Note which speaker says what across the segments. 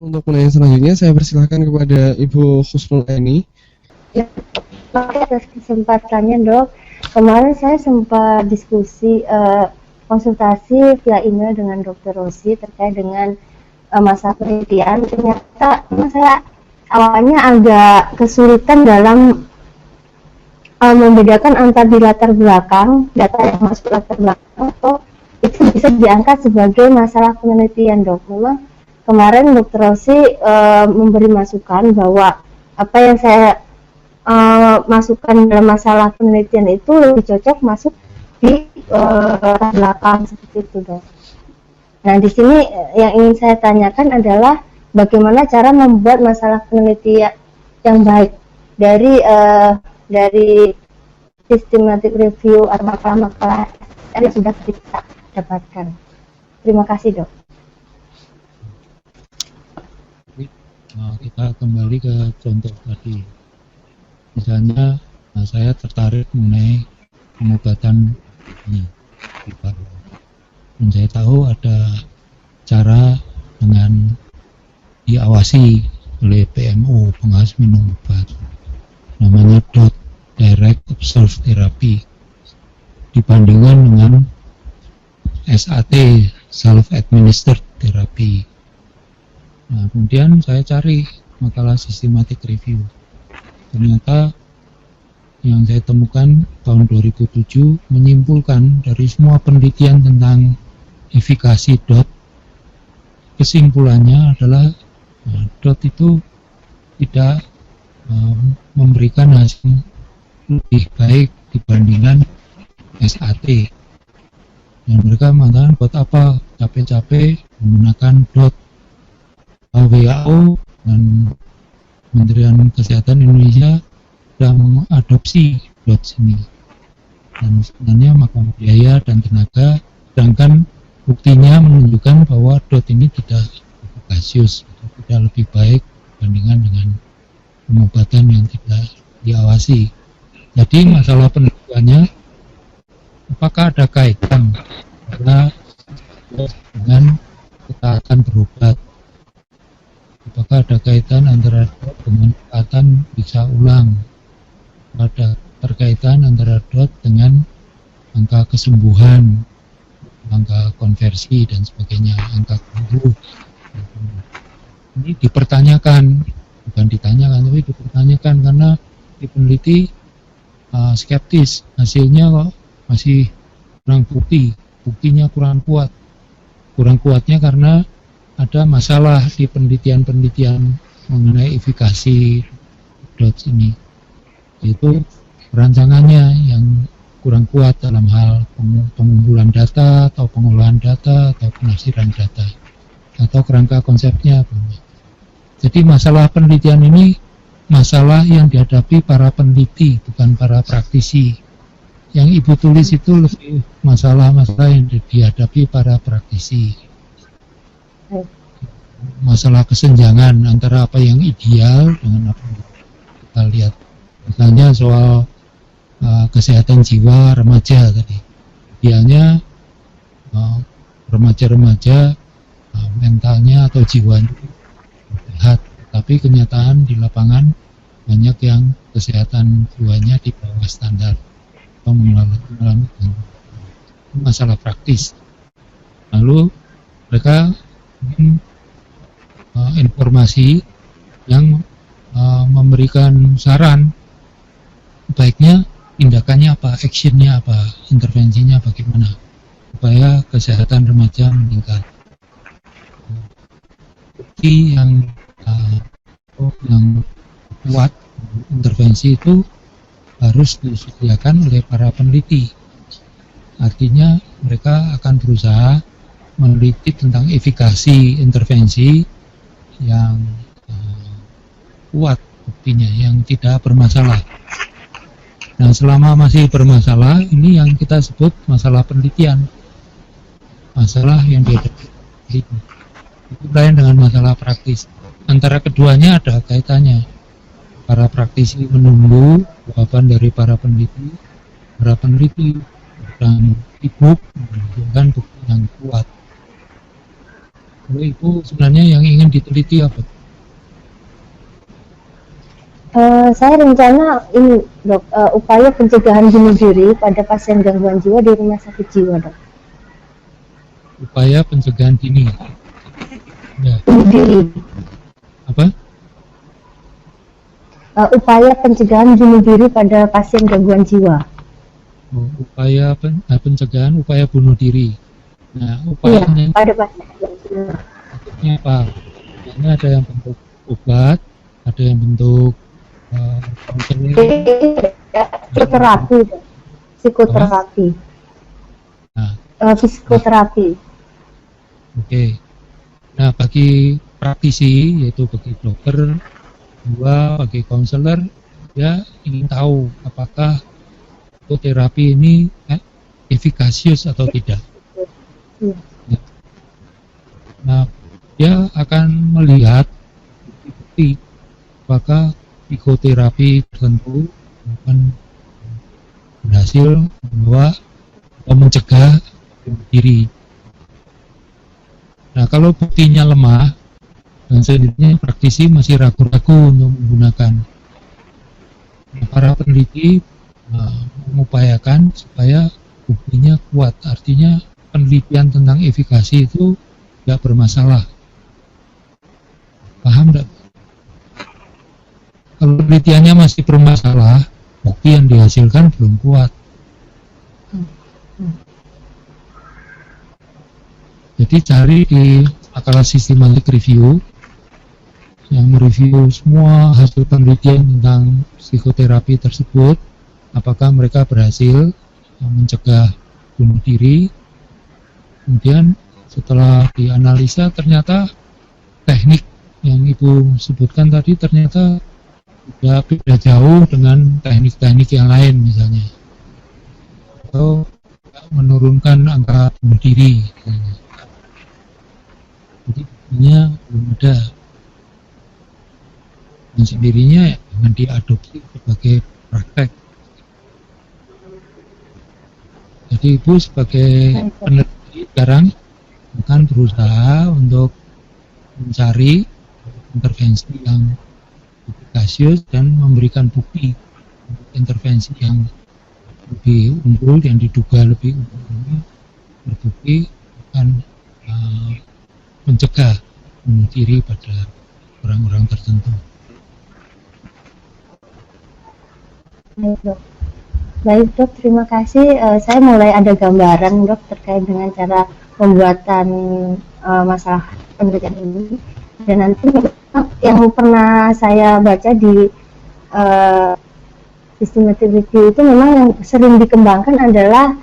Speaker 1: Untuk penanya selanjutnya, saya persilahkan kepada Ibu Husnul Aini.
Speaker 2: Ya, terima atas kesempatannya, Dok. Kemarin saya sempat diskusi konsultasi via email dengan Dr. Rosi terkait dengan masa penelitian. Ternyata saya awalnya agak kesulitan dalam membedakan antara di latar belakang data yang masuk latar belakang atau itu bisa diangkat sebagai masalah penelitian, Dok. Memang kemarin Dr. Rosi memberi masukan bahwa apa yang saya masukkan dalam masalah penelitian itu lebih cocok masuk di latar belakang seperti itu, Dok. Nah, di sini yang ingin saya tanyakan adalah bagaimana cara membuat masalah penelitian yang baik dari systematic review atau makalah-makalah yang sudah kita dapatkan. Terima kasih, Dok.
Speaker 3: Kita kembali ke contoh tadi. Misalnya, saya tertarik mengenai pengobatan ini. Dan saya tahu ada cara dengan diawasi oleh PMO, pengawas minum obat, namanya DOT, Direct Observed Therapy, dibandingkan dengan SAT, Self Administered Therapy. Nah, kemudian saya cari makalah systematic review. Ternyata yang saya temukan tahun 2007 menyimpulkan dari semua penelitian tentang efikasi DOT, kesimpulannya adalah DOT itu tidak memberikan hasil lebih baik dibandingkan SAT. Dan mereka mengatakan buat apa capek-capek menggunakan DOT. WHO dan Kementerian Kesehatan Indonesia sudah mengadopsi DOT ini, dan sebenarnya makan biaya dan tenaga, sedangkan buktinya menunjukkan bahwa DOT ini tidak efekasius, tidak lebih baik dibandingkan dengan pengobatan yang tidak diawasi. Jadi masalah penelitiannya, apakah ada kaitan dengan ketaatan berobat? Apakah ada kaitan antara DOT dengan ketaatan bisa ulang? Ada terkaitan antara DOT dengan angka kesembuhan, angka konversi dan sebagainya, angka sembuh. Ini dipertanyakan, bukan ditanyakan tapi dipertanyakan karena di peneliti skeptis, hasilnya kok masih kurang buktinya kurang kuat. Kurang kuatnya karena ada masalah di penelitian-penelitian mengenai efikasi DOT ini, yaitu perancangannya yang kurang kuat dalam hal pengumpulan data atau pengolahan data atau penafsiran data atau kerangka konsepnya. Jadi masalah penelitian ini masalah yang dihadapi para peneliti, bukan para praktisi. Yang Ibu tulis itu lebih masalah-masalah yang dihadapi para praktisi. Masalah kesenjangan antara apa yang ideal dengan apa yang kita lihat. Misalnya soal kesehatan jiwa remaja tadi. Idealnya remaja-remaja mentalnya atau jiwanya sehat, tapi kenyataan di lapangan banyak yang kesehatan jiwanya di bawah standar atau mengalami masalah praktis. Lalu mereka informasi yang memberikan saran baiknya tindakannya apa, actionnya apa, intervensinya bagaimana supaya kesehatan remaja meningkat. Bukti yang kuat intervensi itu harus disediakan oleh para peneliti. Artinya mereka akan berusaha meneliti tentang efikasi intervensi yang kuat buktinya, yang tidak bermasalah. Nah, selama masih bermasalah, ini yang kita sebut masalah penelitian, masalah yang dihadapi itu lain dengan masalah praktis. Antara keduanya ada kaitannya. Para praktisi menunggu jawaban dari para peneliti sedang sibuk menunjukkan bukti yang kuat. Lalu Ibu sebenarnya yang ingin diteliti apa?
Speaker 2: Saya rencana ini dok, upaya pencegahan bunuh diri pada pasien gangguan jiwa di rumah sakit jiwa dok.
Speaker 3: Upaya pencegahan dini. Ya.
Speaker 2: Bunuh diri.
Speaker 3: Apa?
Speaker 2: Upaya pencegahan bunuh diri pada pasien gangguan jiwa.
Speaker 3: Oh, upaya pencegahan upaya bunuh diri. Nah, upayanya
Speaker 2: Pada pasien gangguan jiwa.
Speaker 3: bentuknya apa? Ini ada yang bentuk obat, ada yang bentuk konseling,
Speaker 2: Psikoterapi, psikoterapi,
Speaker 3: Nah,
Speaker 2: psikoterapi.
Speaker 3: Oke. Nah, bagi praktisi, yaitu bagi dokter, bagi konselor, ya ingin tahu apakah psikoterapi ini efikasius atau tidak.
Speaker 2: Iya.
Speaker 3: Ya. Nah, dia akan melihat bukti apakah psikoterapi tertentu akan berhasil membawa atau mencegah bunuh diri. Nah, kalau buktinya lemah, dan sendirinya praktisi masih ragu-ragu untuk menggunakan. Nah, para peneliti mengupayakan supaya buktinya kuat. Artinya penelitian tentang efikasi itu tidak bermasalah. Paham tidak? Kalau penelitiannya masih bermasalah, bukti yang dihasilkan belum kuat. Jadi cari di makalah systematic review yang mereview semua hasil penelitian tentang psikoterapi tersebut, apakah mereka berhasil mencegah bunuh diri. Kemudian setelah dianalisa ternyata teknik yang Ibu sebutkan tadi ternyata sudah beda jauh dengan teknik-teknik yang lain misalnya, atau menurunkan angka bunuh diri misalnya. Jadi buktinya belum ada, dan sendirinya dengan diadopsi sebagai praktek. Jadi Ibu sebagai peneliti sekarang akan berusaha untuk mencari intervensi yang efikasius dan memberikan bukti intervensi yang lebih unggul, yang diduga lebih unggul, berbukti akan mencegah bunuh diri pada orang-orang tertentu.
Speaker 2: Baik dok, terima kasih. Saya mulai ada gambaran dok terkait dengan cara pembuatan masalah penelitian ini. Dan nanti yang pernah saya baca di systematic review itu memang yang sering dikembangkan adalah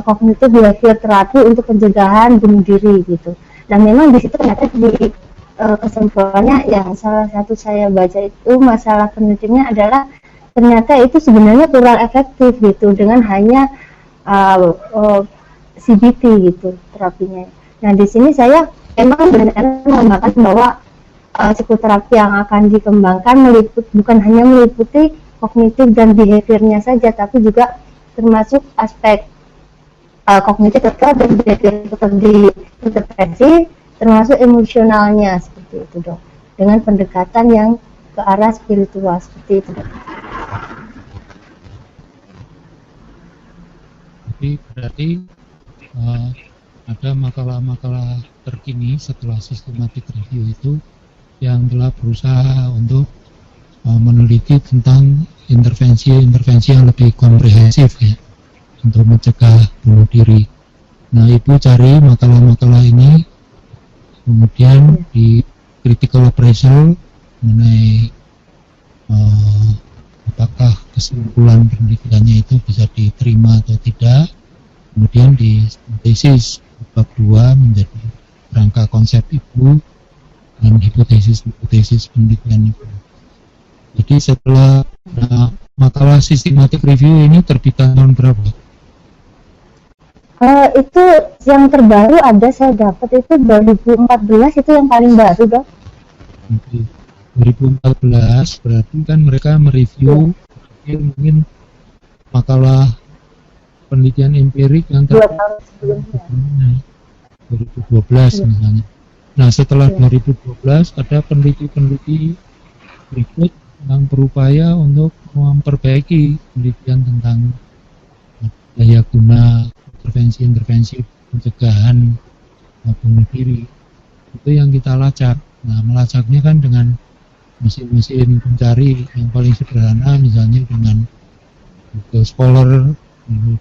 Speaker 2: cognitive behavior therapy untuk pencegahan bunuh diri gitu. Dan memang di situ ternyata di kesimpulannya yang salah satu saya baca itu masalah penelitiannya adalah ternyata itu sebenarnya kurang efektif gitu dengan hanya CBT gitu terapinya. Nah di sini saya emang benar-benar mengatakan bahwa psikoterapi yang akan dikembangkan bukan hanya meliputi kognitif dan behaviornya saja, tapi juga termasuk aspek kognitif dan behavior diintervensi, termasuk emosionalnya seperti itu dok, dengan pendekatan yang ke arah spiritual seperti itu dok.
Speaker 3: Jadi berarti ada makalah-makalah terkini setelah systematic review itu yang telah berusaha untuk meneliti tentang intervensi-intervensi yang lebih komprehensif ya, untuk mencegah bunuh diri. Nah, Ibu cari makalah-makalah ini, kemudian di critical appraisal mengenai apakah kesimpulan penelitiannya itu bisa diterima atau tidak. Kemudian di sintesis bab 2 menjadi rangka konsep Ibu dan hipotesis penelitian Ibu. Jadi setelah makalah systematic review ini terbitan tahun berapa?
Speaker 2: Itu yang terbaru ada saya dapat itu 2014, itu yang paling baru dok.
Speaker 3: 2014 berarti kan mereka mereview mungkin makalah penelitian empirik yang
Speaker 2: 2 tahun sebelumnya.
Speaker 3: 2012 misalnya. Nah, setelah
Speaker 2: Oke.
Speaker 3: 2012 ada peneliti-peneliti berikut yang berupaya untuk memperbaiki penelitian tentang daya guna intervensi-intervensi pencegahan bunuh diri. Itu yang kita lacak. Nah, melacaknya kan dengan mesin-mesin pencari yang paling sederhana, misalnya dengan Google Scholar,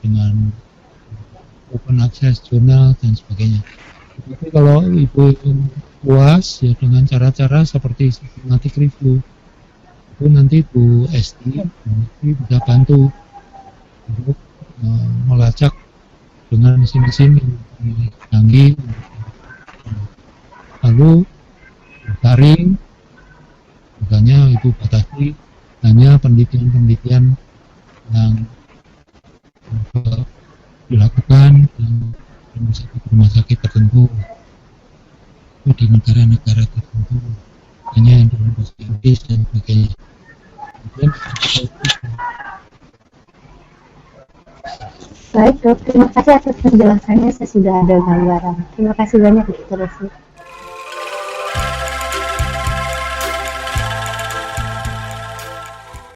Speaker 3: dengan open access journal dan sebagainya. Tapi kalau ibu puas ya dengan cara-cara seperti systematic review, itu nanti Bu Esti bisa bantu untuk melacak dengan mesin-mesin yang canggih, lalu saring, misalnya ibu batasi hanya penelitian-penelitian yang dilakukan di rumah sakit tertentu, di negara-negara tertentu, hanya yang dengan Inggris dan sebagainya.
Speaker 2: Baik dok, terima kasih atas penjelasannya, saya sudah ada gambaran. Terima kasih banyak Dr. Rosi.